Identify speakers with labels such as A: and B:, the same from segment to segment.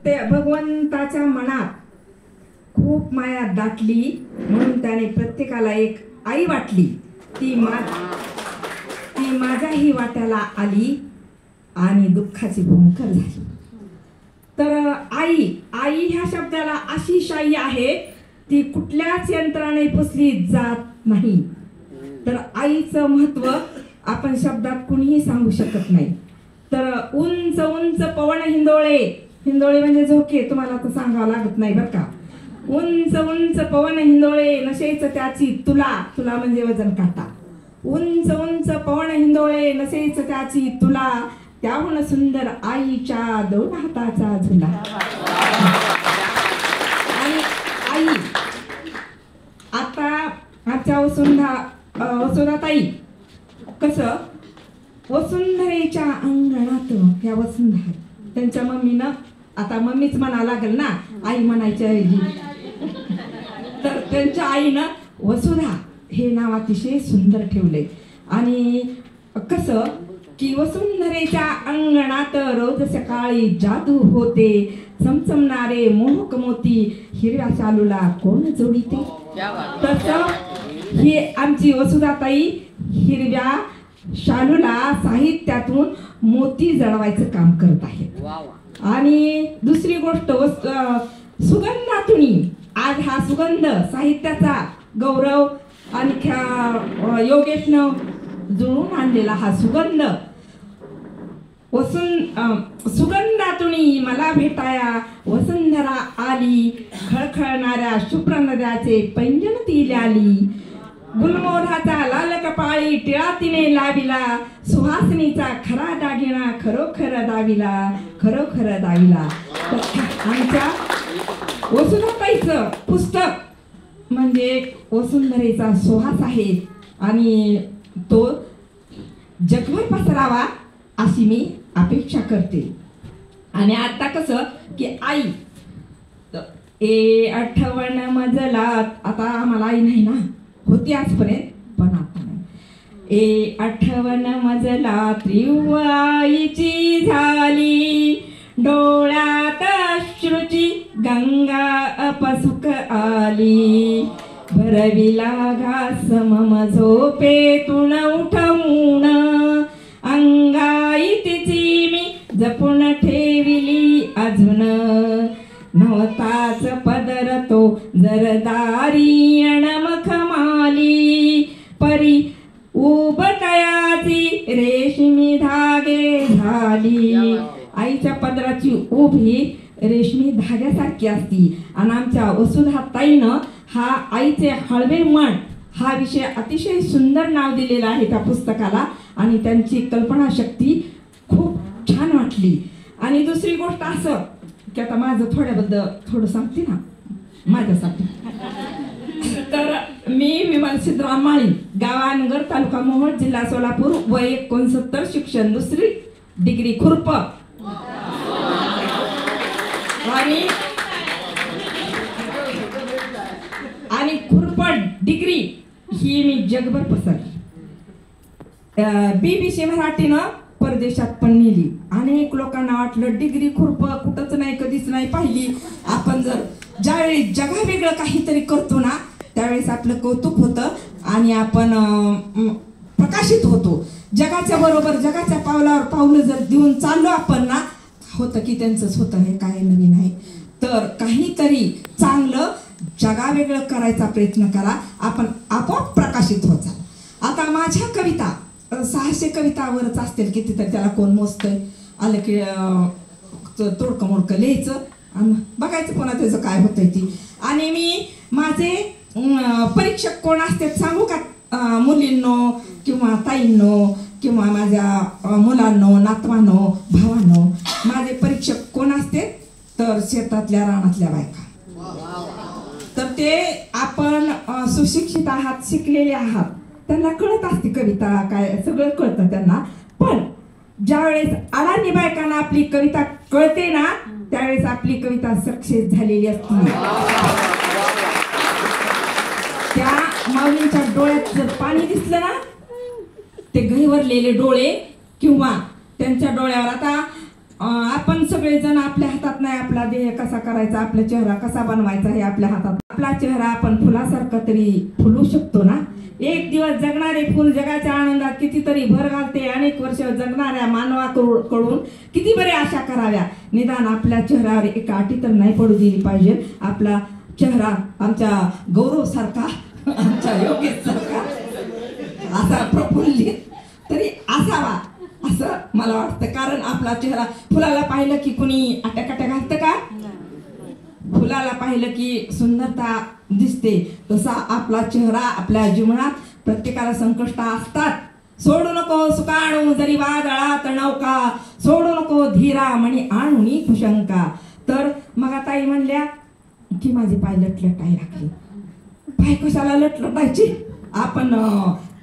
A: ते भगवंताच्या मनात खूप माया दाटली म्हणून त्याने प्रत्येकाला एक आई वाटली. ती माझ्याही वाट्याला आली आणि दुःखाची भूमकर झाली. तर आई ह्या शब्दाला अशी शाई आहे ती कुठल्याच यंत्राने पुसली जात नाही. तर आईचं महत्व आपण शब्दात कुणीही सांगू शकत नाही. तर उंच उंच पवन हिंदोळे म्हणजे झोके, तुम्हाला तर सांगावं लागत नाही बरं का. उंच उंच पवन हिंदोळे नशेच त्याची तुला म्हणजे वजन काटा. उंच उंच पवन हिंदोळे नशेच त्याची तुला, त्याहून सुंदर आईच्या दोन हाताचा झुला. आणि आई आता आजच्या वसुधाताई कसं वसुंधरेच्या अंगणात, ह्या वसुंधरा त्यांच्या मम्मीनं, आता मम्मीच म्हणा लागेल ना आई म्हणायच्या ऐवजी, तर त्यांच्या आईनं वसुधा हे नाव अतिशय सुंदर ठेवले. आणि कसं की वसुंधरेच्या अंगणात रोज सकाळी जादू होते, चमचमणारे मोहक मोती हिरव्या शालूला कोण जोडीते. तसं ही आमची वसुधाताई हिरव्या शालूला साहित्यातून मोती जळवायचं काम करत आहेत. आणि दुसरी गोष्ट सुगंधातुनी, आज हा सुगंध साहित्याचा गौरव आणि योगेशनं जुळून आणलेला हा सुगंध सुगंधातुनी मला भेटाया वसुंधरा आली, खळखळणाऱ्या शुभ्र नद्याचे पैंजण ती आली. गुलमोहराचा लाल कपाळी टिळा तिने लाविला, सुहासिनीचा खरा दागिना खरोखर दाविला. आमच्या वसुधाताईचं पुस्तक म्हणजे वसुंधरेचा सुहास आहे आणि तो जगभर पसरावा अशी मी अपेक्षा करते. आणि आता कसं की आई आठवण मजलात, आता आम्हाला आई नाही ना, होती आजपर्यंत पण आता नाही. आठवण मजला त्रिव आईची झाली, डोळ्यात अश्रूची गंगा अपसुख आली. भरविला घास मम झोपेतून उठवून, अंगाई तिची मी जपून ठेविली अजून. नवताच पदर तो जरदारी अणमखमाली, परी उबटयाची रेशमी धागे झाली. आईच्या पदराची ऊब ही रेशमी धाग्यासारखी असती. आणि आमच्या वसुधाताईनं हा आईचे हळवे मन हा विषय अतिशय सुंदर नाव दिलेला आहे त्या पुस्तकाला. आणि त्यांची कल्पनाशक्ती खूप छान वाटली. आणि दुसरी गोष्ट असं की आता माझं थोड्याबद्दल थोडं सांगते ना माझ्यासाठी. तर मी विमल सिद्धराम माळी, गावानगर, तालुका मोहोळ, जिल्हा सोलापूर, वय 69, शिक्षण 2री डिग्री खुरप. आणि खुरप डिग्री ही मी जगभर पसरली. BBC मराठीनं परदेशात पण नेली. अनेक लोकांना वाटलं डिग्री खुरप कुठंच नाही, कधीच नाही पाहिली. आपण जर ज्यावेळी जगावेगळं काहीतरी करतो ना त्यावेळेस आपलं कौतुक होतं आणि आपण प्रकाशित होतो. जगाच्या बरोबर जगाच्या पावलावर पावलं जर देऊन चाललो आपण ना, होतं की त्यांचंच होतं हे काय नवीन आहे. तर काहीतरी चांगलं जगावेगळं करायचा प्रयत्न करा, आपण आपोआप प्रकाशित होत जा. आता माझ्या कविता 600 कवितावरच असतील किती, तर त्याला कोण मोजतंय. आलं की तोडकं मोडकं लिहायचं आणि बघायचं कोणा त्याचं काय होतंय ती. आणि मी माझे परीक्षक कोण असते सांगू का? मुलींनो किंवा ताईंनो किंवा माझ्या मुलांनो, नातवांनो, भावांनो, माझे परीक्षक कोण असते? तर शेतातल्या रानातल्या बायका. तर ते आपण सुशिक्षित आहात, शिकलेले आहात, त्यांना कळत असते कविता काय, सगळं कळतं त्यांना. पण ज्यावेळेस अडाणी बायकांना आपली कविता कळते ना त्यावेळेस आपली कविता सक्सेस झालेली असते. त्या माऊलींच्या डोळ्यात जर पाणी दिसलं ना, ते गहिवरलेले डोळे किंवा त्यांच्या डोळ्यावर आता आपण सगळेजण आपल्या हातात नाही आपला देह कसा करायचा, आपला चेहरा कसा बनवायचा हे आपल्या हातात. आपला चेहरा आपण फुलासारखा तरी फुलू शकतो ना. एक दिवस जगणारे फुल जगाच्या आनंदात कितीतरी भर घालते. अनेक वर्ष जगणाऱ्या मानवाकडून किती बरे आशा कराव्या. निदान आपल्या चेहऱ्यावर एक अटी तर नाही पडू दिली पाहिजे. आपला चेहरा आमच्या गौरव सारखा, आमच्या योगेश सारखा असा प्रफुल्लित तरी असावा असं मला वाटतं. कारण आपला चेहरा, फुलाला पाहिलं की कुणी आट्याकाट्या घालतं का? फुलाला पाहिलं की सुंदरता दिसते. तसा आपला चेहरा आपल्या जीवनात प्रत्येकाला संकष्ट असतात. सोडू नको सुकाणू जरी वादळात नौका, सोडू नको धीरा म्हणी आणूनी कुशंका. तर मग ताई म्हणल्या की माझे पाय लटलटायला लागले. पाय कशाला लटलटायचे? आपण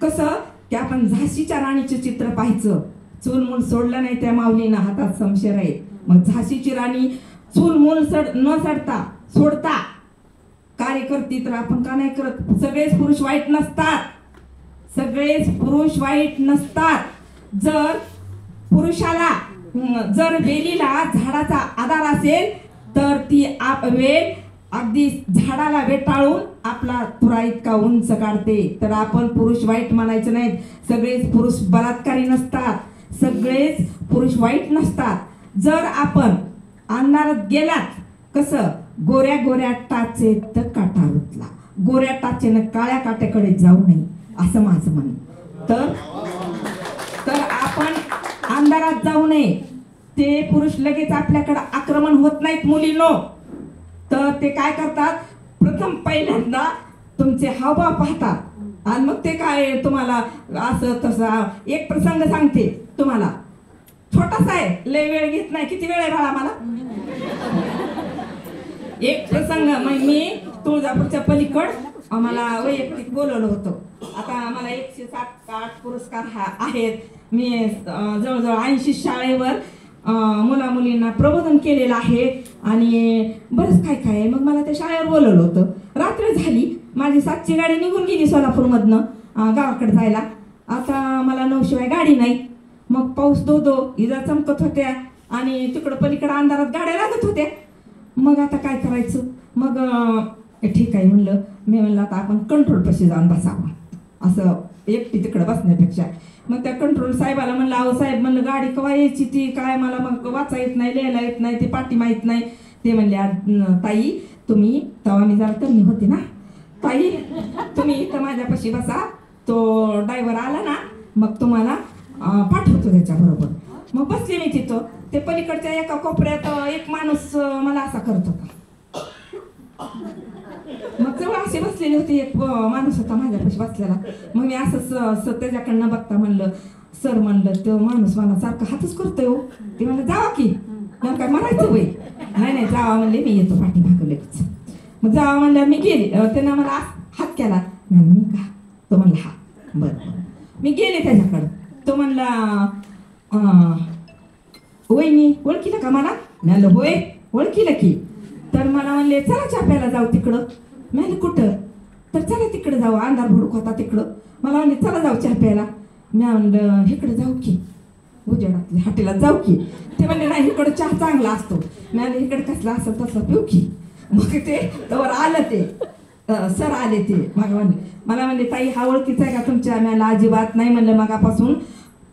A: कसं की आपण झाशीच्या राणीचे चित्र पाहायचं. चूलमूल सोडलं नाही त्या माऊलीनं हातात समशेर आहे. मग झाशीची राणी चूलमूल न सोडता कार्य करती. तर आपण का नाही करत? सगळेच पुरुष वाईट नसतात, सगळेच पुरुष वाईट नसतात. जर पुरुषाला जर वेलीला झाडाचा आधार असेल तर ती वेल अगदी झाडाला वेटाळून आपला तुरा इतका उंच काढते. तर आपण पुरुष वाईट म्हणायचं नाहीत. सगळेच पुरुष बलात्कारी नसतात, सगळेच पुरुष वाईट नसतात. जर आपण अंधारात गेलात, कसं गोऱ्या गोऱ्या टाचेत काटा रुतला, गोऱ्या टाचेनं काळ्या काट्याकडे जाऊ नये असं माझं म्हणणं. तर आपण अंधारात जाऊ नये. ते पुरुष लगेच आपल्याकडे आक्रमण होत नाहीत मुलींनो. तर ते काय करतात, प्रथम पहिल्यांदा तुमचे हावभाव पाहतात आणि मग ते काय तुम्हाला असं तसं. एक प्रसंग सांगते तुम्हाला, छोटासा आहे, लय वेळ घेत नाही. किती वेळ आहे बाळा मला? एक प्रसंग, मग मी तुळजापूरच्या पलीकड आम्हाला वैयक्तिक बोलवलं होतं. आता मला 107-8 पुरस्कार आहेत. मी जवळजवळ 80 शाळेवर मुला मुलींना प्रबोधन केलेलं आहे आणि बरंच काय काय. मग मला त्या शाळेवर बोलवलं होतं. रात्र झाली, माझी 7ची गाडी निघून गेली सोलापूरमधनं गावाकडे जायला. आता मला 9 शिवाय गाडी नाही. मग पाऊस दो इजा चमकत होत्या आणि तिकडं पलीकडं अंधारात गाड्या लागत होत्या. मग आता काय करायचं? मग ठीक आहे म्हणलं. मी म्हणलं आता आपण कंट्रोल पाशी जाऊन बसावं, असं एकटी तिकडं बसण्यापेक्षा. मग त्या कंट्रोल साहेबाला म्हणलं, अहो साहेब म्हणलं गाडी केव्हा यायची ती काय, मला मग वाचा येत नाही, लिहायला येत नाही, ते पाठी माहीत नाही. ते म्हणले ताई तुम्ही, तेव्हा मी जरा कमी होते ना, ताई तुम्ही इथं माझ्यापाशी बसा, तो ड्रायव्हर आला ना मग तुम्हाला पाठवतो त्याच्याबरोबर. मग बसले मी तिथं. ते पलीकडच्या एका कोपऱ्यात एक माणूस मला असा करत होता. मग जवळ असे बसलेले होते, एक माणूस होता माझ्यापाशी बसलेला. मग मी असं त्याच्याकडनं बघता म्हणलं, सर म्हणलं तो माणूस मला सारखं हातच करतोय हो. ते म्हणलं जावा की, मग काय म्हणायचं वय? नाही जावा म्हणले, मी येतो पाठीमागं लगेच. मग जावा म्हणलं मी गेले. त्यानं मला हात केला. मी का? तो म्हणला हा. बरं. मी गेले त्याच्याकडं. तो म्हणला वहिनी ओळखीला का मला? म्हणलं होय ओळखीला की. तर मला म्हणले चला चहा प्यायला जाऊ तिकडं. म्हणलं कुठं? तर चला तिकडे जाऊ, अंधार भुडूक होता तिकडं. मला म्हणले चला जाऊ चहा प्यायला. मी म्हणलं इकडे जाऊ की, उजेडातल्या हाटेला जाऊ की. ते म्हणले नाही इकडं चहा चांगला असतो. मी म्हणलं इकडे कसला असं तसं पिऊ की. मग ते तवर आलं ते सर आले. ते मग मला म्हणले ताई हा ओळखीचा आहे का तुमच्या? मला अजिबात नाही म्हणलं, मगापासून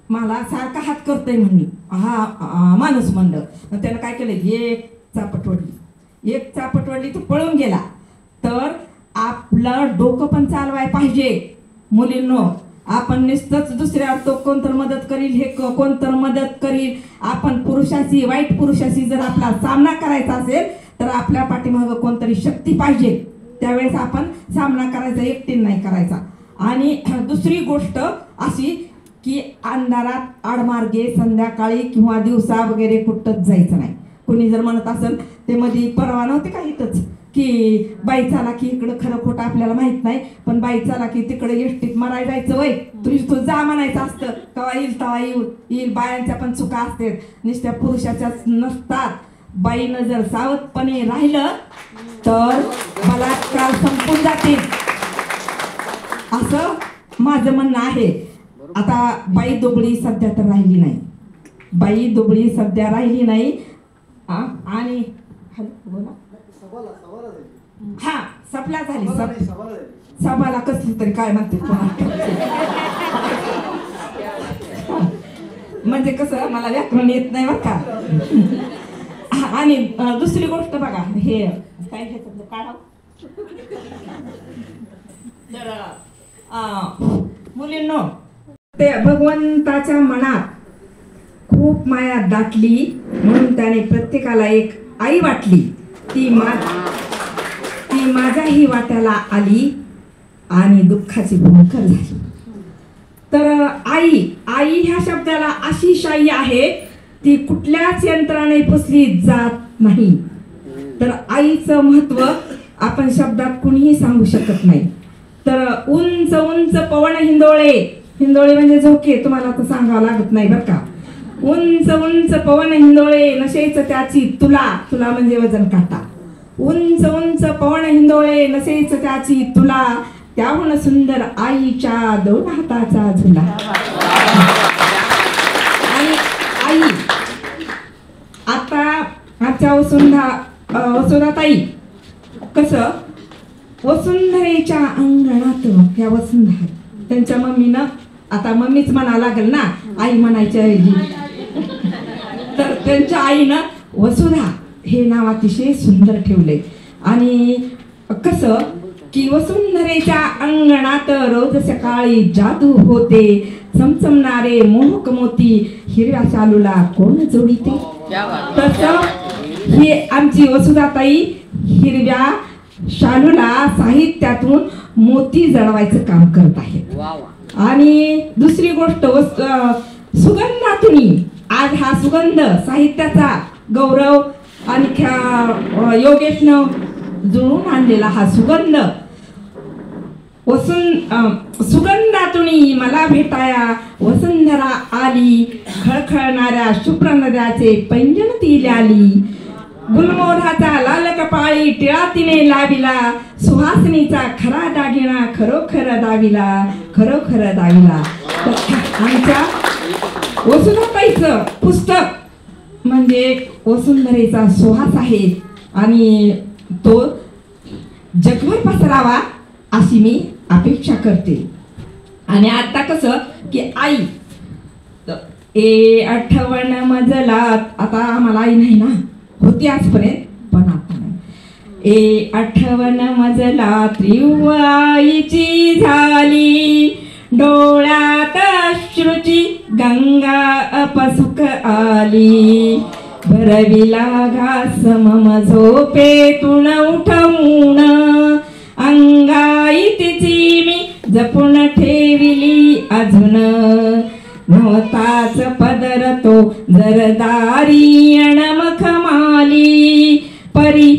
A: मला सारखा हात करतोय म्हणली हा माणूस म्हणलं. मग त्यानं काय केलं, एक चापट वडली तो पळून गेला. तर आपलं डोकं पण चालवाय पाहिजे मुलींनो. आपण नुसतंच दुसऱ्यावर तो कोणतर मदत करील, हे कोणतर मदत करील. आपण पुरुषाशी, वाईट पुरुषाशी जर आपला सामना करायचा असेल तर आपल्या पाठीमागं कोणतरी शक्ती पाहिजे. त्यावेळेस आपण सामना करायचा, एकटीने नाही करायचा. आणि दुसरी गोष्ट अशी की अंधारात आडमार्गे संध्याकाळी किंवा दिवसा वगैरे कुठंच जायचं नाही. कोणी जर म्हणत असेल ते मध्ये परवा नव्हते का इथंच की बाई चाला की इकडं, खरं खोटं आपल्याला माहित नाही, पण बाई चाला की तिकडे एसटीत मराय जायचं वय, तू जा म्हणायचं असतं. केव्हा येईल तेव्हा येईल. बायांच्या पण चुका असतात, नुसत्या पुरुषाच्याच नसतात. बाईनं जर सावधपणे राहिलं तर बलात्कार संपून जातील असं माझं म्हणणं आहे. आता बाई दोबळी सध्या तर राहिली नाही. बाई दुबळी सध्या राहिली नाही. आणि बोला हा सपला झाली सभाला कसली तरी काय म्हणते म्हणजे कसं मला व्याकरण येत नाही बरं का. आणि दुसरी गोष्ट बघा हे काय घ्यायचं काढा तर मुलींनो ते भगवंताच्या मनात खूप माया दाटली म्हणून त्याने प्रत्येकाला एक आई वाटली. ती माझ्याही वाट्याला आली आणि दुःखाची भूमिका झाली. तर आई आई ह्या शब्दाला अशी शाई आहे ती कुठल्याच यंत्राने पुसली जात नाही. तर आईचं महत्व आपण शब्दात कुणीही सांगू शकत नाही. तर उंच उंच पवन हिंदोळे हिंदोळे म्हणजे झोके तुम्हाला तर सांगावं लागत नाही बरं का. उंच उंच पवन हिंदोळे नशेच त्याची तुला तुला म्हणजे वजन काटा. उंच उंच पवन हिंदोळे नसेच त्याची तुला त्याहून सुंदर आईच्या दोन हाताचा झुला. आणि आई आता आजच्या वसुंधाताई कसं वसुंधरेच्या अंगणात ह्या वसुंधरा त्यांच्या मम्मीनं आता मम्मीच म्हणा लागेल ना आई म्हणायच्या ऐवजी तर त्यांच्या आईनं वसुधा हे नाव अतिशय सुंदर ठेवले. आणि कसं की वसुंधरेच्या अंगणात रोज सकाळी जादू होते चमचमणारे मोहक मोती हिरव्या शालूला कोण जोडीते. तसं ही आमची वसुधाताई हिरव्या शालूला साहित्यातून मोती जळवायचं काम करत आहेत. आणि दुसरी गोष्ट सुगंधातून आज हा सुगंध साहित्याचा गौरव आणि योगेशनं जुळून आणलेला हा सुगंध सुगंधातून मला भेटाया वसुंधरा आली खळखळणाऱ्या शुभ्र नद्याचे पैंजण ती आली. गुलमोहराचा लाल कपाळी टिळा तिने लाविला सुहासिनीचा खरा दागिना खरोखर दाविला खरोखर दाविला. आमच्या वसुधाताईचं पुस्तक म्हणजे वसुंधरेचा सुहास आहे आणि तो जगभर पसरावा अशी मी अपेक्षा करते. आणि आता कसं की आई आठवण मजलात आता आम्हाला आई नाही ना होती आजपर्यंत पण आता नाही. आठवण मजला त्रिव आईची झाली डोळ्यात अश्रूची गंगा अपसुख आली. भरविला घास मम झोपेतून उठवून अंगाई तिची मी जपून ठेविली अजून. नवताच पदर तो जरदारी अणमखमाली परी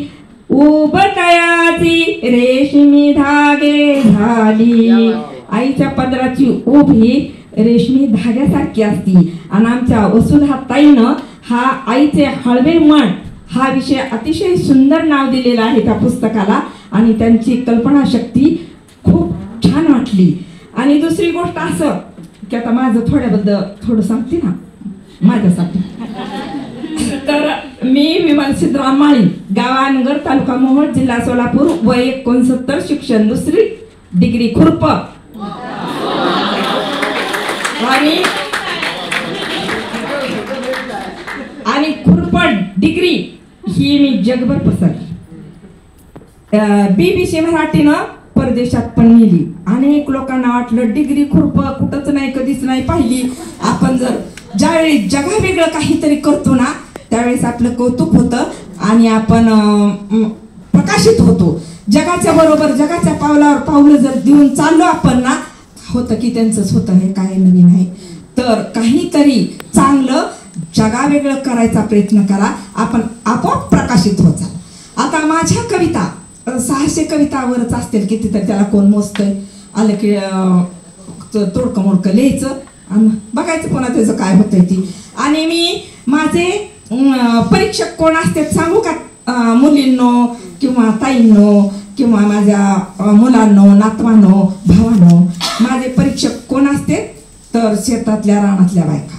A: उबटयाची रेशमी धागे झाली. आईच्या पदराची उब ही रेशमी धाग्यासारखी असती. आणि आमच्या वसुधाताईनं हा आईचे हळवे मन हा विषय अतिशय सुंदर नाव दिलेला आहे त्या पुस्तकाला. आणि त्यांची कल्पनाशक्ती खूप छान वाटली. आणि दुसरी गोष्ट असं की आता माझं थोड्याबद्दल थोडं सांगते ना माझ्यासाठी. तर मी विमल सिद्धराम माळी गावानगर तालुका मोहोळ जिल्हा सोलापूर वय 69 शिक्षण 2री डिग्री खुरप आणि खुरपड डिग्री ही मी जगभर पसरली. BBC मराठीनं परदेशात पण नेली. अनेक लोकांना वाटलं डिग्री खुरप कुठंच नाही कधीच नाही पाहिली. आपण जर ज्यावेळी जगावेगळं काहीतरी करतो ना त्यावेळेस आपलं कौतुक होतं आणि आपण प्रकाशित होतो. जगाच्या बरोबर जगाच्या पावलावर पावलं जर देऊन चाललो आपण ना होतं की त्यांचंच होतं हे काय नवीन आहे. तर काहीतरी चांगलं जगावेगळं करायचा प्रयत्न करा आपण आपोआप प्रकाशित होत जा. आता माझ्या कविता 600 कवितावरच असतील किती तर त्याला कोण मोजतंय. आलं की तोडकं मोडकं लिहायचं आणि बघायचं कोणा त्याचं काय होतंय ती. आणि मी माझे परीक्षक कोण असते सांगू का मुलींनो किंवा ताईंनो किंवा माझ्या मुलांनो नातवांनो भावांनो. माझे परीक्षक कोण असते तर शेतातल्या रानातल्या बायका.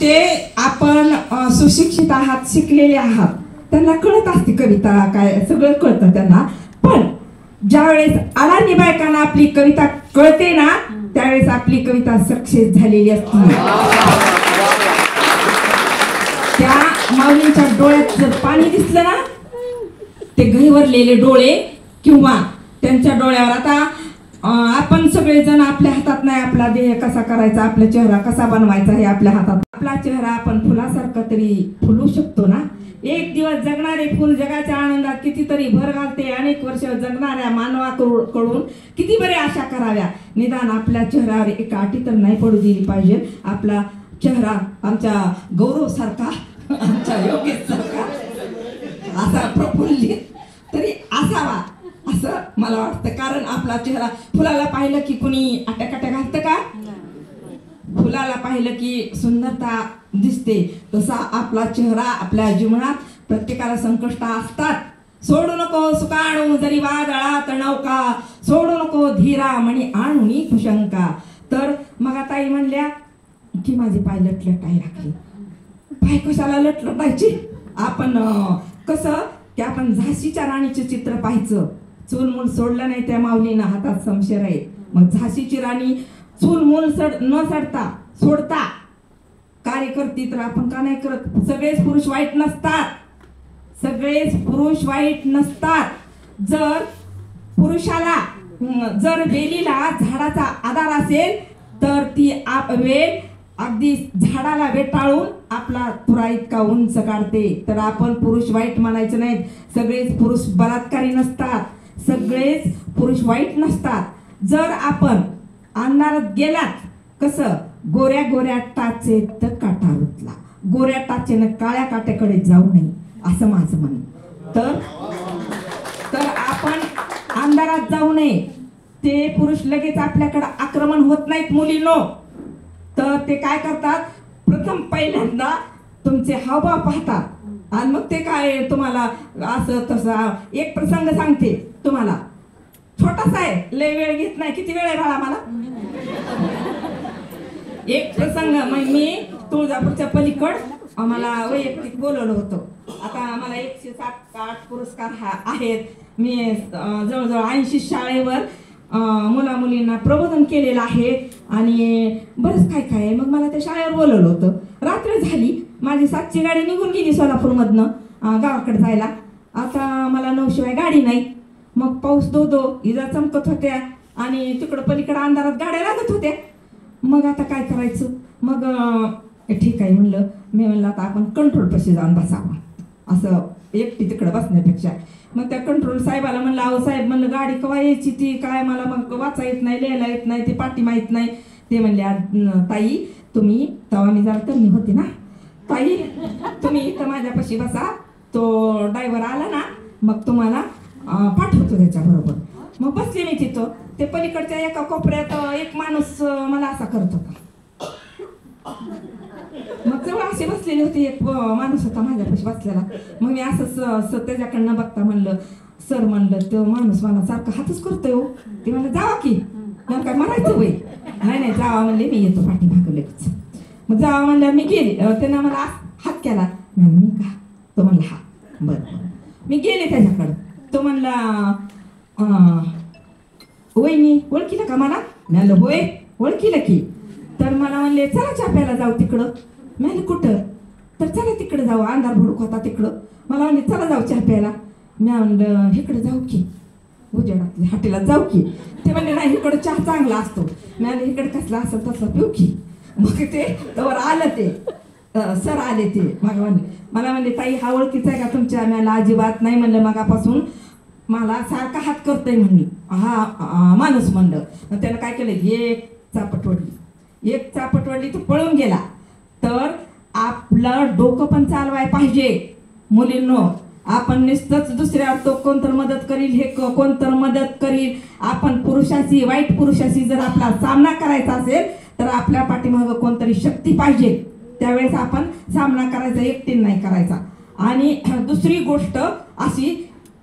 A: ते आपण सुशिक्षित आहात, शिकलेले आहात, त्यांना कळत असते कविता काय, सगळं कळतं त्यांना. पण ज्यावेळेस अडाणी बायकांना आपली कविता कळते ना, त्यावेळेस आपली कविता सक्सेस झालेली असते. त्या माऊलींच्या डोळ्यात जर पाणी दिसलं ना, ते गहिवरलेले डोळे किंवा त्यांच्या डोळ्यावर, आता आपण सगळेजण आपल्या हातात नाही आपला देह कसा करायचा, आपला चेहरा कसा बनवायचा हे आपल्या हातात. आपला चेहरा आपण फुलासारखा तरी फुलू शकतो ना. एक दिवस जगणारे फुल जगाच्या आनंदात कितीतरी भर घालते. अनेक वर्ष जगणाऱ्या मानवाकडून किती बरे आशा कराव्या. निदान आपल्या चेहऱ्यावर एक अटी तर नाही पडू दिली पाहिजे. आपला चेहरा आमच्या गौरव सारखा, आमच्या योगेश सारखा असा प्रफुल्लित तरी असावा असं मला वाटतं. कारण आपला चेहरा, फुलाला पाहिलं की कुणी आट्याकाट्या घालतं का? फुलाला पाहिलं की सुंदरता दिसते. तसा आपला चेहरा, आपल्या जीवनात प्रत्येकाला संकष्ट असतात. सोडू नको सुकाणू जरी वादळात नौका, सोडू नको धीरा म्हणी आणूनी कुशंका. तर मग ताई म्हणल्या की माझे पाय लटलटायला लागले. पाय कशाला लटलटायचे? आपण कसं की आपण झाशीच्या राणीचे चित्र पाहायचं. चूलमूल सोडलं नाही त्या माऊलीनं, हातात समशेर आहे. मग झाशीची राणी चूलमूल न सोडता कार्य करती, तर आपण का नाही करत? सगळेच पुरुष वाईट नसतात, सगळेच पुरुष वाईट नसतात. जर पुरुषाला, जर वेलीला झाडाचा आधार असेल तर ती वेल अगदी झाडाला वेटाळून आपला तुरा इतका उंच काढते. तर आपण पुरुष वाईट म्हणायचं नाहीत. सगळेच पुरुष बलात्कारी नसतात, सगळेच पुरुष वाईट नसतात. जर आपण अंधारात गेलात, कसं गोऱ्या गोऱ्या टाचेत काटा रुतला, गोऱ्या टाचेनं काळ्या काट्याकडे जाऊ नये असं माझं म्हणणं. तर आपण अंधारात जाऊ नये. ते पुरुष लगेच आपल्याकडे आक्रमण होत नाहीत मुलींनो. तर ते काय करतात, प्रथम पहिल्यांदा तुमचे हावभाव पाहतात आणि मग ते काय तुम्हाला असं तसं. एक प्रसंग सांगते तुम्हाला, छोटासा आहे, लय वेळ घेत नाही. किती वेळ आहे बाळा मला? एक प्रसंग, मग मी तुळजापूरच्या पलीकड आम्हाला वैयक्तिक बोलवलं होतं. आता मला 107-8 पुरस्कार आहेत. मी जवळजवळ 80 शाळेवर मुला मुलींना प्रबोधन केलेलं आहे आणि बरंच काय काय आहे. मग मला त्या शाळेवर बोलवलं होतं. रात्र झाली, माझी 7ची गाडी निघून गेली सोलापूरमधनं गावाकडे जायला. आता मला 9 शिवाय गाडी नाही. मग पाऊस दो इजा चमकत होत्या आणि तिकडं पलीकडं अंधारात गाड्या लागत होत्या. मग आता काय करायचं? मग ठीक आहे म्हणलं. मी म्हणलं आता आपण कंट्रोल पाशी जाऊन बसावं, असं एकटी तिकडं बसण्यापेक्षा. मग त्या कंट्रोल साहेबाला म्हणलं, अहो साहेब म्हणलं गाडी केव्हा यायची ती काय, मला मग वाचा येत नाही, लिहायला येत नाही, ते पाठी माहीत नाही. ते म्हणले ताई तुम्ही, तेव्हा मी जरा कमी होते ना, ताई तुम्ही इथं माझ्यापाशी बसा, तो ड्रायव्हर आला ना मग तुम्हाला पाठवतो त्याच्याबरोबर. मग बसले मी तिथं. ते पलीकडच्या एका कोपऱ्यात एक माणूस मला असा करत होता. मग जवळ असे बसलेले होते, एक माणूस होता माझ्यापाशी बसलेला. मग मी असं त्याच्याकडनं बघता म्हणलं, सर म्हणलं तो माणूस मला सारखं हातच करतोय हो. ते म्हणलं जावा की, मग काय म्हणायचं वय? नाही जावा म्हणले, मी येतो पाठीमागं लगेच. मग जावा म्हणलं, मी गेले. त्यानं मला हात केला. मी का? तो म्हणला हा. बरं. मी गेले त्याच्याकडं. तो म्हणला वहिनी ओळखीला का मला? म्हणलं होय ओळखीला की. तर मला म्हणले चला चहा प्यायला जाऊ तिकडं. म्हणलं कुठं? तर चला तिकडे जाऊ, अंधार भुडूक होता तिकडं. मला म्हणले चला जाऊ चहा प्यायला. मी म्हणलं इकडे जाऊ की, उजेडातल्या हाटेला जाऊ की. ते म्हणले नाही इकडं चहा चांगला असतो. मी म्हणलं इकडे कसला असेल तसं पिऊ की. मग ते तवर आलं ते सर आले. ते मला म्हणले ताई हा ओळखीचा आहे का तुमच्या? मला अजिबात नाही म्हणलं, मगापासून मला सारखा हात करतोय म्हणली हा माणूस म्हणलं. त्यानं काय केलं, एक चापट वडली तो पळून गेला. तर आपलं डोकं पण चालवाय पाहिजे मुलींनो. आपण नुसतंच दुसऱ्यावर तो कोणतर मदत करील, हे कोणतर मदत करील. आपण पुरुषाशी, वाईट पुरुषाशी जर आपला सामना करायचा असेल तर आपल्या पाठीमागं कोणतरी शक्ती पाहिजे. त्यावेळेस आपण सामना करायचा, एकटीने नाही करायचा. आणि दुसरी गोष्ट अशी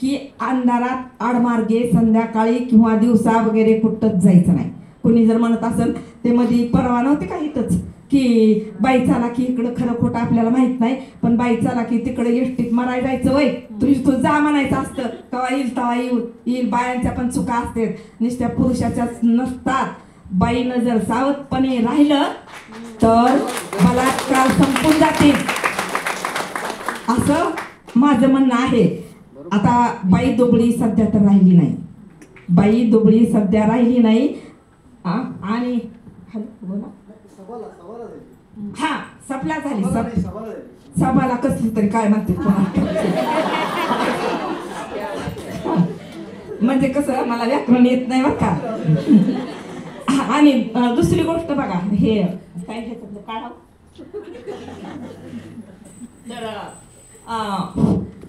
A: की अंधारात आडमार्गे संध्याकाळी किंवा दिवसा वगैरे कुठंच जायचं नाही. कोणी जर म्हणत असेल ते मध्ये परवा नव्हते का इथंच की बाई चाला की इकडं खरं खोटं आपल्याला माहित नाही, पण बाई चाला की तिकडे एसटीत मराय जायचं वय तुझी तू जा म्हणायचं असतं. कवा येईल तवा येईल. बायांच्या पण चुका असतात, नुसत्या पुरुषाच्याच नसतात. बाईनं जर सावधपणे राहिलं तर बलात्कार संपून जातील असं माझं म्हणणं आहे. आता बाई दुबळी सध्या तर राहिली नाही, बाई दुबळी सध्या राहिली नाही. आणि बोला हा सपला झाली सभाला कसली तरी काय म्हणते म्हणजे कसं मला व्याकरण येत नाही बरं का. आणि दुसरी गोष्ट बघा, हे काय घेतलं काढा तर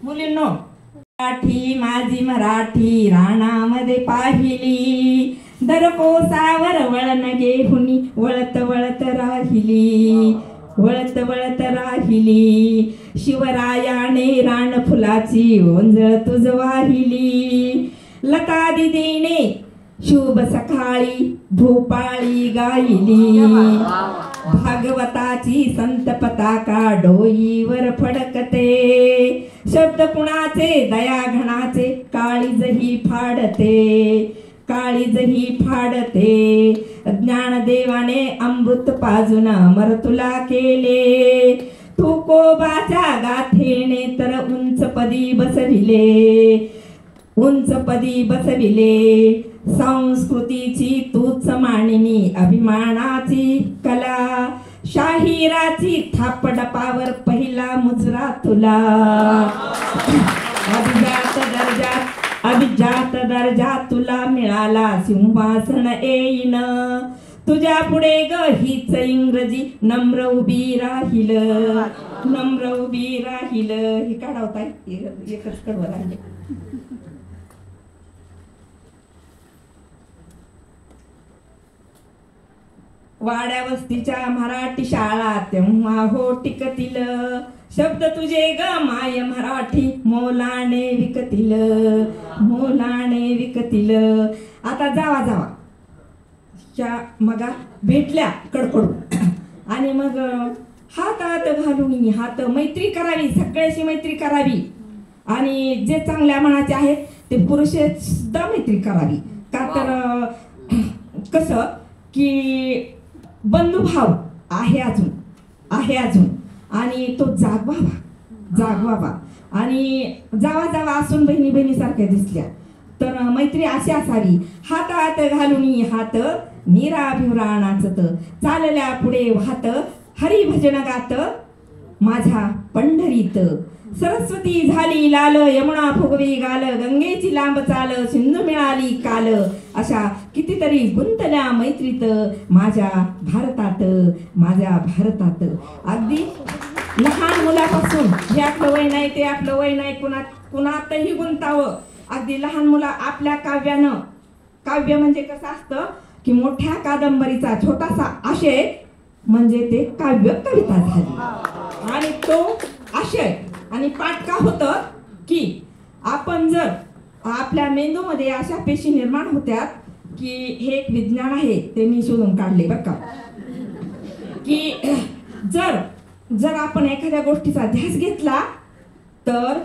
A: मुलींनो, मराठी माझी मराठी राणामध्ये पाहिली, दर कोसावर वळण घेऊनी वळत वळत राहिली, वळत वळत राहिली. शिवरायाने रान फुलाची ओंजळ तुझ वाहिली, लता दिदीने शुभ सकाळी भोपाळी गायली, भागवताची संत पताका डोईवर फडकते, शब्द कुणाचे दया घणाचे काळीजही फाडते, काळीजही फाडते. ज्ञानदेवाने अमृत पाजून अमर तुला केले, तू कोबाच्या गाथेने तर उंच पदी बसविले, उंच पदी बसविले. संस्कृतीची तूच मांडणी अभिमानाची कला, शाहिराची थापडपावर पहिला मुजरा तुला. अभिजात दर्जा तुला मिळाला सिंहासन येईन, तुझ्या पुढे ग हीच इंग्रजी नम्र उभी राहील, नम्र उभी राहील. हे काढवताय एकच कडवं राहिले. वाड्या वस्तीच्या मराठी शाळा तेव्हा हो टिकतील, शब्द तुझे ग माय मराठी मोलाने विकतील, मोलाने विकतील. आता जावा जावा त्या मगा भेटल्या कडकडून आणि मग हातात घालून हात मैत्री करावी, सगळ्याशी मैत्री करावी. आणि जे चांगल्या मनाचे आहेत ते पुरुष सुद्धा मैत्री करावी. का तर कसं की बंधुभाव आहे अजून, आहे अजून. आणि तो जागवावा, जागवावा. आणि जावा जावा असून बहिणी बहिणीसारख्या दिसल्या तर मैत्री अशी असावी. हातात घालून हात निराभिवरा नाचत, चालल्या पुढे वाहत हरिभजन गात माझ्या पंढरीत. सरस्वती झाली लाल, यमुना फुगवी गाल, गंगेची लांब चाल, सिंधू मिळाली काल. अशा कितीतरी गुंतल्या मैत्रीत माझ्या भारतात, माझ्या भारतात. अगदी लहान मुलापासून, हे आपलं वय नाही ते आपलं वय नाही, कुणातही गुंतावं. अगदी लहान मुला आपल्या काव्यानं, काव्य म्हणजे कसं असतं की मोठ्या कादंबरीचा छोटासा आशय म्हणजे ते काव्य कविता झाली. आणि तो आशय आणि पाठ का होतं की आपण जर आपल्या मेंदूमध्ये अशा पेशी निर्माण होत्यात की हे एक विज्ञान आहे ते मी शोधून काढले बरं का, की जर आपण एखाद्या गोष्टीचा ध्यास घेतला तर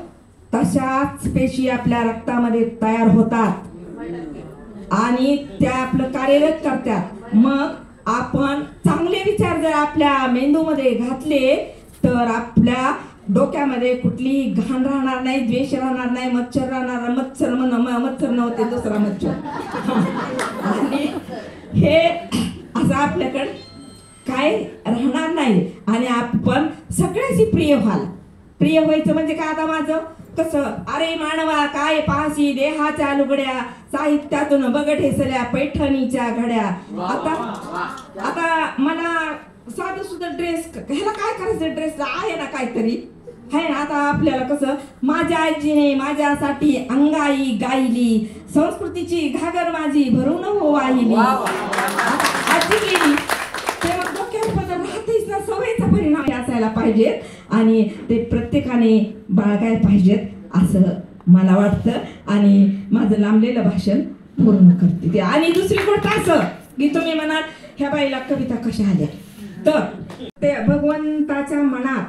A: तशाच पेशी आपल्या रक्तामध्ये तयार होतात आणि त्या आपलं कार्यरत करतात. मग आपण चांगले विचार जर आपल्या मेंदूमध्ये घातले तर आपल्या डोक्यामध्ये कुठलीही घाण राहणार नाही, द्वेष राहणार नाही, मच्छर राहणार, मच्छर नव्हते दुसरा मच्छर. आणि हे असं आपल्याकडं काय राहणार नाही आणि आपण सगळ्याशी प्रिय व्हाल. प्रिय व्हायचं म्हणजे काय, आता माझं कसं, अरे मानवा काय पाहशी देहाच्या लुगड्या, साहित्यातून बघ ठेसल्या पैठणीच्या घड्या. आता मला साधं सुद्धा ड्रेस, ह्याला काय करायचं, ड्रेस आहे ना काहीतरी आहे ना. आता आपल्याला कसं, माझ्या आजीने माझ्यासाठी अंगाई गायली, संस्कृतीची घागर माझी भरून हो वाहिली. आजी गेली तेव्हा डोक्यात पदर राहतेच ना, सवयीचा परिणाम असायला पाहिजे आणि ते प्रत्येकाने बाळगायला पाहिजेत असं मला वाटतं. आणि माझं लांबलेलं भाषण पूर्ण करते ते. आणि दुसरी गोष्ट असं की तुम्ही म्हणाल ह्या बाईला कविता कशा आल्या, तर ते भगवंताच्या मनात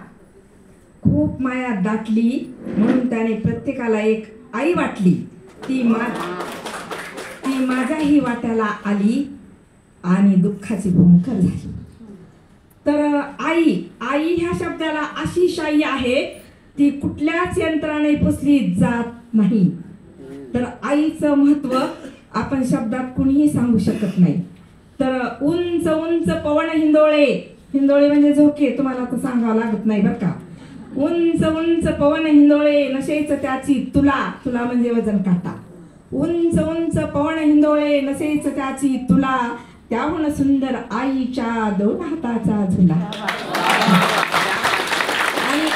A: खूप माया दाटली म्हणून त्याने प्रत्येकाला एक आई वाटली. ती माझ्याही वाट्याला आली आणि दुःखाची भूमकर झाली. तर आई ह्या शब्दाला अशी शाई आहे ती कुठल्याच यंत्राने पुसली जात नाही. तर आईचं महत्व आपण शब्दात कुणीही सांगू शकत नाही. तर उंच उंच पवन हिंदोळे, हिंदोळे म्हणजे झोके, तुम्हाला तर सांगावं लागत नाही बरं का. उंच उंच पवन हिंदोळे नशेच त्याची तुला, तुला म्हणजे वजन काटा. उंच उंच पवन हिंदोळे नशेच त्याची तुला, त्याहून सुंदर आईच्या दोन हाताचा झुला. आणि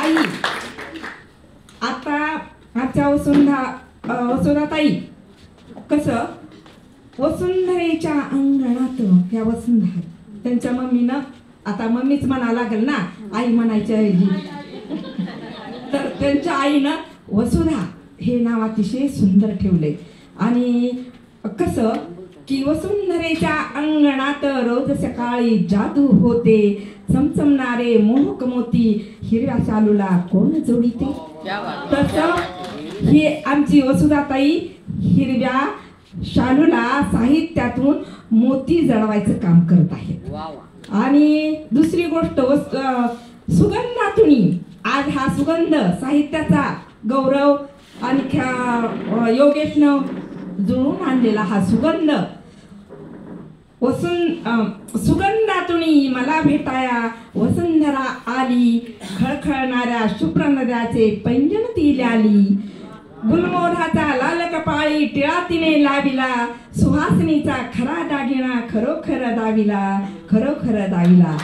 A: आई आता आमच्या वसुधाताई कसं वसुंधरेच्या अंगणात, ह्या वसुंधरा त्यांच्या मम्मीनं, आता मम्मीच म्हणा लागेल ना आई म्हणायच्या ऐवजी, तर त्यांच्या आईनं वसुधा हे नाव अतिशय सुंदर ठेवले. आणि कसं की वसुंधरेच्या अंगणात रोज सकाळी जादू होते, चमचमणारे मोहक मोती हिरव्या शालूला कोण जोडीते. तसं ही आमची वसुधाताई हिरव्या शालूला साहित्यातून मोती जळवायचं काम करत आहेत. आणि दुसरी गोष्ट सुगंधातुनी, आज हा सुगंध साहित्याचा गौरव आणि योगेशनं जुळून आणलेला हा सुगंध सुगंधातुनी मला भेटाया वसुंधरा आली, खळखळणाऱ्या शुभ्र नद्याचे पैंजण ती आली. गुलमोहराचा लाल कपाळी टिळा तिने लाविला, सुहासिनीचा खरा दागिना खरोखर दाविला, खरोखर दाविला.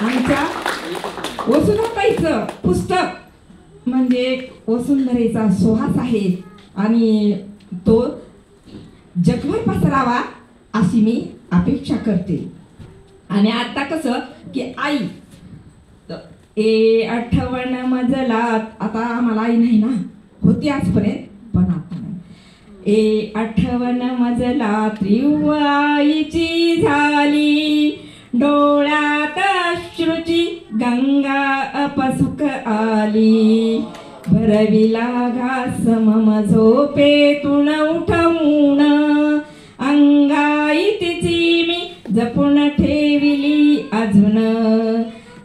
A: आमच्या वसुधाताईचं पुस्तक म्हणजे वसुंधरेचा सुहास आहे आणि तो जगभर पसरावा अशी मी अपेक्षा करते. आणि आता कसं की आई आठवण मजलात, आता आम्हाला आई नाही ना, होती आजपर्यंत पण आता नाही. आठवण मजला त्रिव आईची झाली, डोळ्यात अश्रूची गंगा अपसुख आली. भरविला घास मम झोपेतून उठवून, अंगाई तिची मी जपून ठेविली अजून.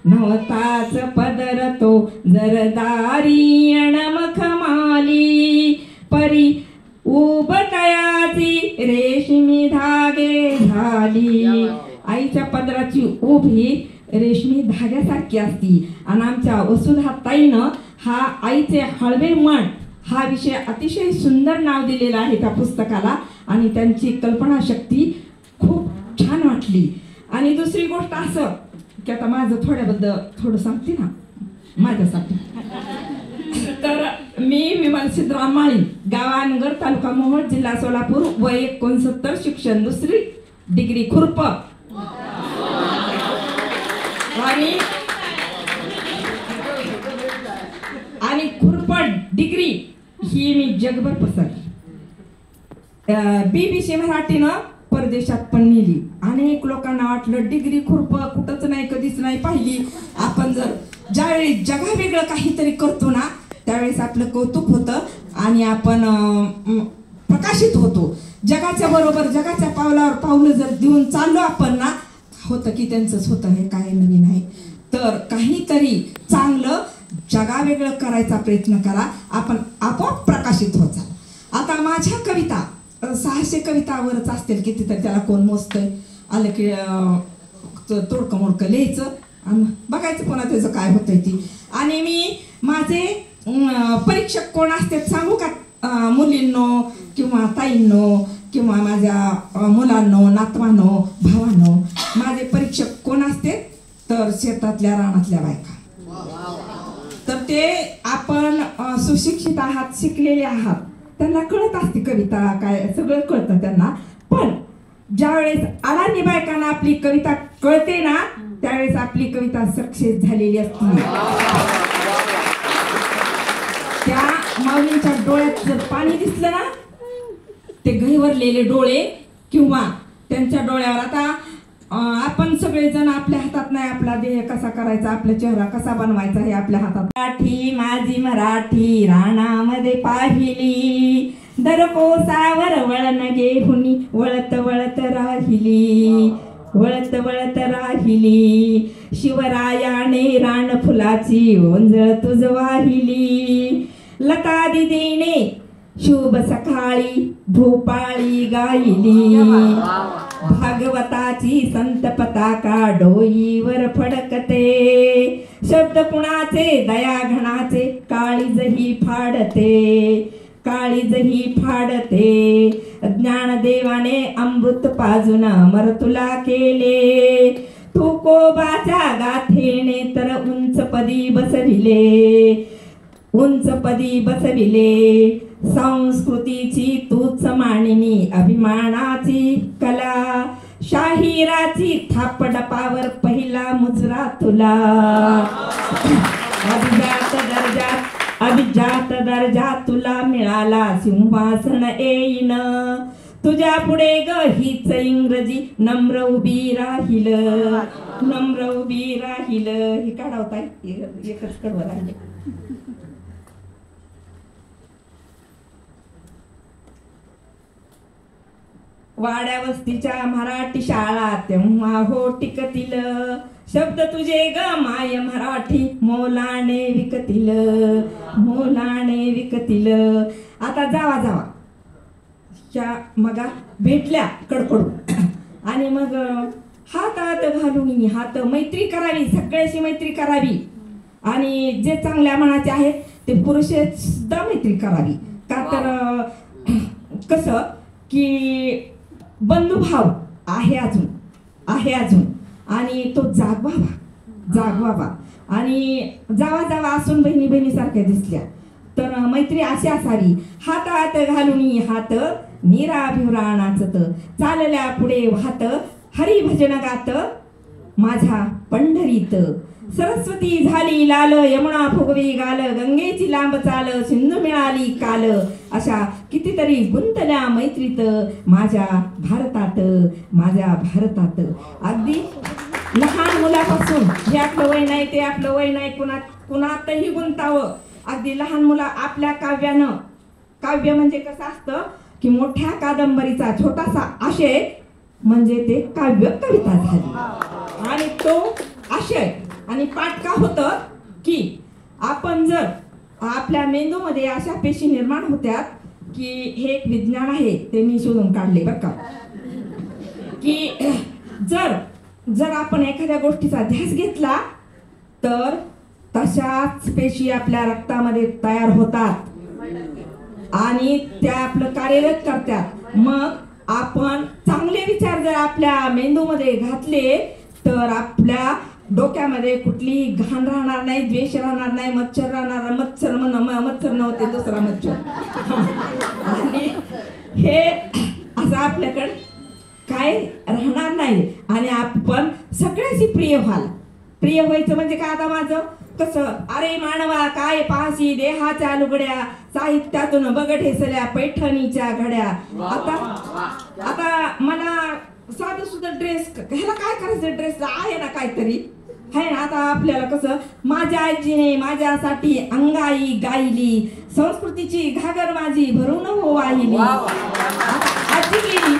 A: नवताच पदर तो जरदारी अणमखमाली, परी उबटयाची रेशमी धागे झाली. आईच्या पदराची ऊब ही रेशमी धाग्यासारखी असती. आणि आमच्या वसुधाताईनं हा आईचे हळवे मन हा विषय अतिशय सुंदर नाव दिलेला आहे त्या पुस्तकाला. आणि त्यांची कल्पनाशक्ती खूप छान वाटली. आणि दुसरी गोष्ट असं की आता माझं थोड्याबद्दल थोडं सांगते ना माझ्यासाठी. तर मी विमल सिद्धराम माळी, गावानगर, तालुका मोहोळ, जिल्हा सोलापूर, वय 69, शिक्षण 2री डिग्री खुरप. आणि खुरप डिग्री ही मी जगभर पसरली. BBC मराठीनं परदेशात पण नेली. अनेक लोकांना वाटलं डिग्री खुरप कुठंच नाही, कधीच नाही पाहिली. आपण जर ज्यावेळी जगावेगळं काहीतरी करतो ना त्यावेळेस आपलं कौतुक होतं आणि आपण प्रकाशित होतो. जगाच्या बरोबर जगाच्या पावलावर पावलं जर देऊन चाललो आपण ना, होतं की त्यांचंच होतं हे काय नवीन आहे. तर काहीतरी चांगलं जगावेगळं करायचा प्रयत्न करा, आपण आपोआप प्रकाशित होत जा. आता माझ्या कविता 600 कवितावरच असतील किती, तर त्याला कोण मोजतंय. आलं की तोडकं मोडकं लिहायचं आणि बघायचं कोणा त्याचं काय होतंय ती. आणि मी माझे परीक्षक कोण असतात सांगू का? मुलींनो किंवा ताईंनो किंवा माझ्या मुलांनो, नातवांनो, भावांनो, माझे परीक्षक कोण असते तर शेतातल्या रानातल्या बायका. तर ते आपण सुशिक्षित आहात, शिकलेले आहात, त्यांना कळत असते कविता काय, सगळं कळतं त्यांना. पण ज्यावेळेस अडाणी बायकांना आपली कविता कळते ना त्यावेळेस आपली कविता सक्सेस झालेली असते. त्या माऊलींच्या डोळ्यात जर पाणी दिसलं ना, ते गहिवरलेले डोळे किंवा त्यांच्या डोळ्यावर, आता आपण सगळेजण आपल्या हातात नाही, आपला देह कसा करायचा, आपला चेहरा कसा बनवायचा हे आपल्या हातात. मराठी माझी मराठी राणामध्ये पाहिली, दर कोसावर वळण घेऊनी वळत वळत राहिली, वळत वळत राहिली. शिवरायाने रान फुलाची ओंजळ तुझ वाहिली, लता दिदीने शुभ सकाळी भोपाळी गायली. भागवताची संत पताका डोईवर फडकते, शब्द कुणाचे दया घणाचे काळीजही फाडते, काळीजही फाडते. ज्ञानदेवाने अमृत पाजून अमर तुला केले, तुकोबाच्या गाथेने तर उंच पदी बसविले, उंच पदी बसविले. संस्कृतीची तूच मांडणी अभिमानाची कला, शाहिराची थापडपावर पहिला मुजरा तुला. अभिजात दर्जा तुला मिळाला सिंहासन येईन, तुझ्या पुढे ग हीच इंग्रजी नम्र उभी राहील, नम्र उभी राहील. हे काढवताय एकच कडवं राहिले. वाड्या वस्तीच्या मराठी शाळा तेव्हा हो टिकतील, शब्द तुझे ग माय मराठी मोलाने विकतील, मोलाने विकतील. आता जावा जावा त्या मगा भेटल्या कडकडून आणि मग हातात घालून हात मैत्री करावी, सगळ्याशी मैत्री करावी. आणि जे चांगल्या मनाचे आहेत ते पुरुष सुद्धा मैत्री करावी. का तर कसं की बंधुभाव आहे अजून, आहे अजून. आणि तो जागवावा, जागवावा. आणि जावा जावा असून बहिणी बहिणीसारख्या दिसल्या तर मैत्री अशी असावी. हातात घालून हात निरा भिवरा नाचत, चालल्या पुढे वाहत हरिभजन गात माझ्या पंढरीत. सरस्वती झाली लाल, यमुना फुगवी गाल, गंगेची लांब चाल, सिंधू मिळाली काल. अशा कितीतरी गुंतल्या मैत्रीत माझ्या भारतात, माझ्या भारतात. अगदी लहान मुलापासून, हे आपलं वय नाही ते आपलं वय नाही, कुणातही गुंतावं. अगदी लहान मुला आपल्या काव्यानं, काव्य म्हणजे कसं असतं की मोठ्या कादंबरीचा छोटासा आशय म्हणजे ते काव्य कविता झाली. आणि तो आशय आणि पाठ का होतं की आपण जर आपल्या मेंदूमध्ये अशा पेशी निर्माण होत्यात की हे एक विज्ञान आहे ते मी शोधून काढले बरं का, की जर जर आपण एखाद्या गोष्टीचा ध्यास घेतला तर तशाच पेशी आपल्या रक्तामध्ये तयार होतात आणि त्या आपलं कार्यरत करतात. मग आपण चांगले विचार जर आपल्या मेंदूमध्ये घातले तर आपल्या डोक्यामध्ये कुठलीही घाण राहणार नाही, द्वेष राहणार नाही, मच्छर राहणार, मच्छर नव्हते दुसरा मच्छर. आणि हे असं आपल्याकडे काय राहणार नाही आणि आपण सगळ्याशी प्रिय व्हाल. प्रिय व्हायचं म्हणजे काय, आता माझं कसं, अरे मानवा काय पाहशी देहाच्या लुगड्या, साहित्यातून बघ ठेसल्या पैठणीच्या घड्या. आता मला साधं सुद्धा ड्रेस, ह्याला काय करायचं, ड्रेस आहे ना काहीतरी आहे ना. आता आपल्याला कसं, माझ्या आजीने माझ्यासाठी अंगाई गायली, संस्कृतीची घागर माझी भरून हो वाहिली. आजी गेली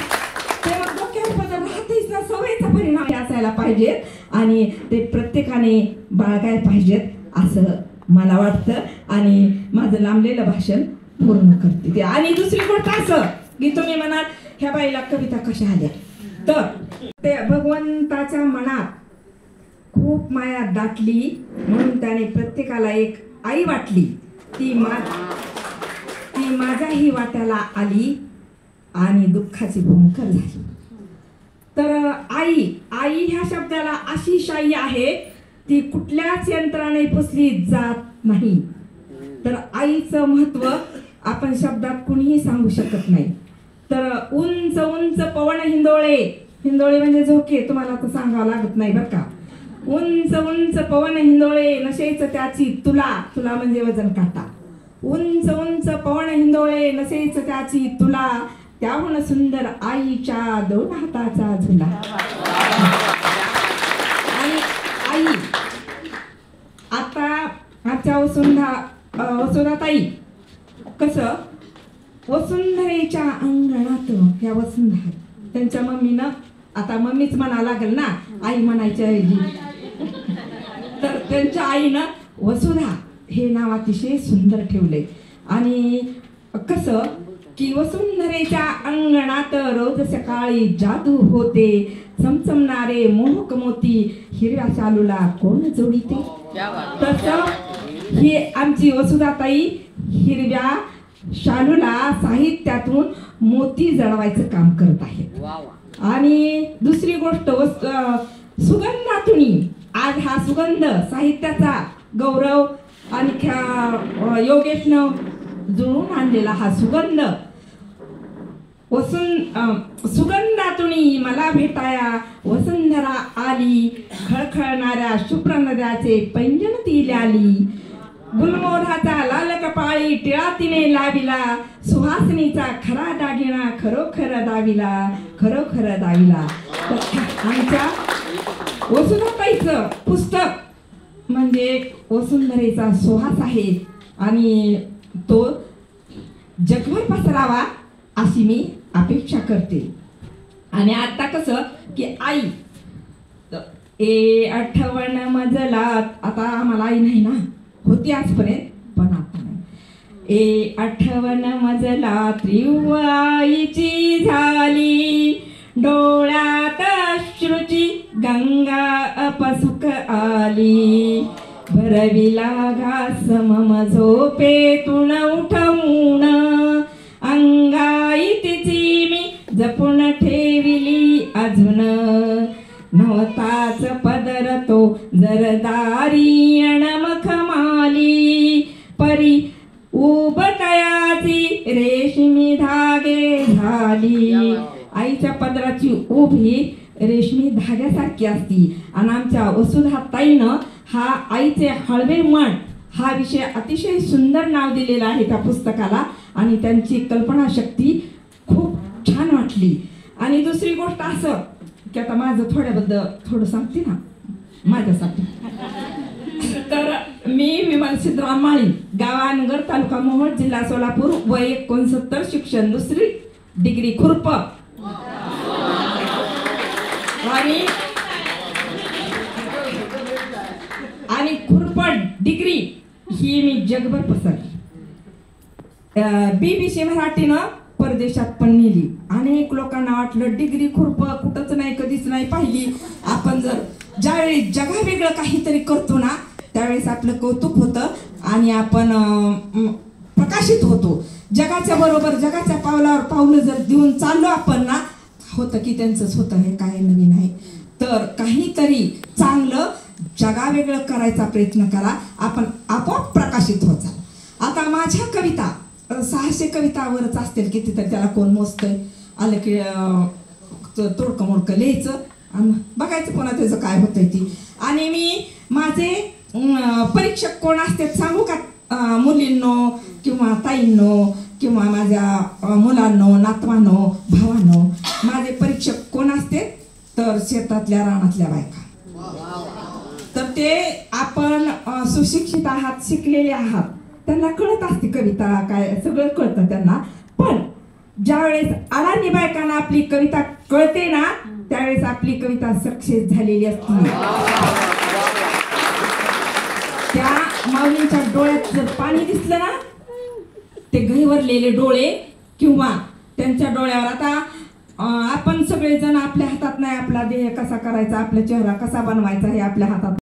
A: तेव्हा डोक्यावर बदल राहतेच ना, सवयीचा परिणाम असायला पाहिजेत आणि ते प्रत्येकाने बाळगायला पाहिजेत असं मला वाटतं. आणि माझं लांबलेलं भाषण पूर्ण करते ते. आणि दुसरी गोष्ट असं की तुम्ही म्हणाल ह्या बाईला कविता कशा आल्या, तर ते भगवंताच्या मनात खूप माया दाटली म्हणून त्याने प्रत्येकाला एक आई वाटली. ती माझ्याही वाट्याला आली आणि दुःखाची भूमकर झाली. तर आई, आई ह्या शब्दाला अशी शाई आहे ती कुठल्याच यंत्राने पुसली जात नाही. तर आईचं महत्व आपण शब्दात कुणीही सांगू शकत नाही. तर उंच उंच पवन हिंदोळे, हिंदोळे म्हणजे झोके, तुम्हाला तर सांगावं लागत नाही बरं का. उंच उंच पवन हिंदोळे नशेच त्याची तुला, तुला म्हणजे वजन काटा. उंच उंच पवन हिंदोळे नशेच त्याची तुला, त्याहून सुंदर आईच्या दोन हाताचा झुला. आमच्या वसुधाताई कसं वसुंधरेच्या अंगणात ह्या वसुंधरा त्यांच्या मम्मीनं, आता मम्मीच म्हणा लागेल ना, आई म्हणायच्या ऐवजी, तर त्यांच्या आईनं वसुधा हे नाव अतिशय सुंदर ठेवले. आणि कसं की वसुंधरेच्या अंगणात रोज सकाळी जादू होते, चमचमणारे मोहक मोती हिरव्या शालूला कोण जोडीते. तसं ही आमची वसुधाताई हिरव्या शालूला साहित्यातून मोती जळवायचं काम करत आहेत. आणि दुसरी गोष्ट सुगंधातुनी आज हा सुगंध साहित्याचा गौरव आणि योगेशनं जुळून आणलेला हा सुगंध सुगंधातुनी मला भेटाया वसुंधरा आली, खळखळणाऱ्या शुभ्र नद्याचे पैंजण ती ल्याली, गुलमोहराचा लाल कपाळी टिळा तिने लाविला, सुहासिनीचा खरा दागिना खरोखर दाविला, खरोखर दाविला. आमच्या वसुधाताईचं पुस्तक म्हणजे वसुंधरेचा सुहास आहे आणि तो जगभर पसरावा अशी मी अपेक्षा करते. आणि आता कसं की आई आठवण मजलात, आता आम्हाला आई नाही ना, होती आजपर्यंत पण आता नाही. आठवण मजलात आईची झाली, डोळ्यात अश्रूची गंगा अपसुक आली, भरविला घास मम झोपेतून उठवून, अंगाई तिची मी जपून ठेविली अजून, नवताच पदर तो जरदारी अणमखमाली, परी उबटयाची रेशमी धागे झाली. आईच्या पदराची ऊब ही रेशमी धाग्यासारखी असती. आणि आमच्या वसुधाताईनं हा आईचे हळवे मन हा विषय अतिशय सुंदर नाव दिलेला आहे त्या पुस्तकाला. आणि त्यांची कल्पनाशक्ती खूप छान वाटली. आणि दुसरी गोष्ट असं की आता माझं थोड्याबद्दल थोडं सांगते ना माझ्यासाठी. तर मी विमल सिद्धराम माळी, गावानगर, तालुका मोहोळ, जिल्हा सोलापूर, वय 69, शिक्षण 2री डिग्री खुरप. आणि खुरप डिग्री ही मी जगभर पसरली. BBC मराठीनं परदेशात पण नेली. अनेक लोकांना वाटलं डिग्री खुरप कुठंच नाही, कधीच नाही पाहिली. आपण जर ज्यावेळी जगावेगळं काहीतरी करतो ना त्यावेळेस आपलं कौतुक होतं आणि आपण प्रकाशित होतो. जगाच्या बरोबर जगाच्या पावलावर पावलं जर देऊन चाललो आपण ना, होतं की त्यांचंच होतं, हे काय नवीन आहे. तर काहीतरी चांगलं जगावेगळं करायचा प्रयत्न करा, आपण आपोआप प्रकाशित होत जा. आता माझ्या कविता 600 कवितावरच असतील किती, तर त्याला कोण मोजतंय. आलं की तोडकं मोडकं लिहायचं आणि बघायचं कोणा त्याचं काय होतंय ती. आणि मी माझे परीक्षक कोण असतात सांगू का? मुलींनो किंवा ताईंनो किंवा माझ्या मुलांनो, नातवांनो, भावांनो, माझे परीक्षक कोण असते? तर शेतातल्या रानातल्या बायका. तर ते आपण सुशिक्षित आहात, शिकलेले आहात, त्यांना कळत असते कविता काय, सगळं कळतं त्यांना. पण ज्यावेळेस अडाणी बायकांना आपली कविता कळते ना त्यावेळेस आपली कविता सक्सेस झालेली असते. त्या माऊलींच्या डोळ्यात जर पाणी दिसलं ना, ते गहिवरलेले डोळे किंवा त्यांच्या डोळ्यावर, आता आपण सगळेजण आपल्या हातात नाही, आपला देह कसा करायचा, आपला चेहरा कसा बनवायचा हे आपल्या हातात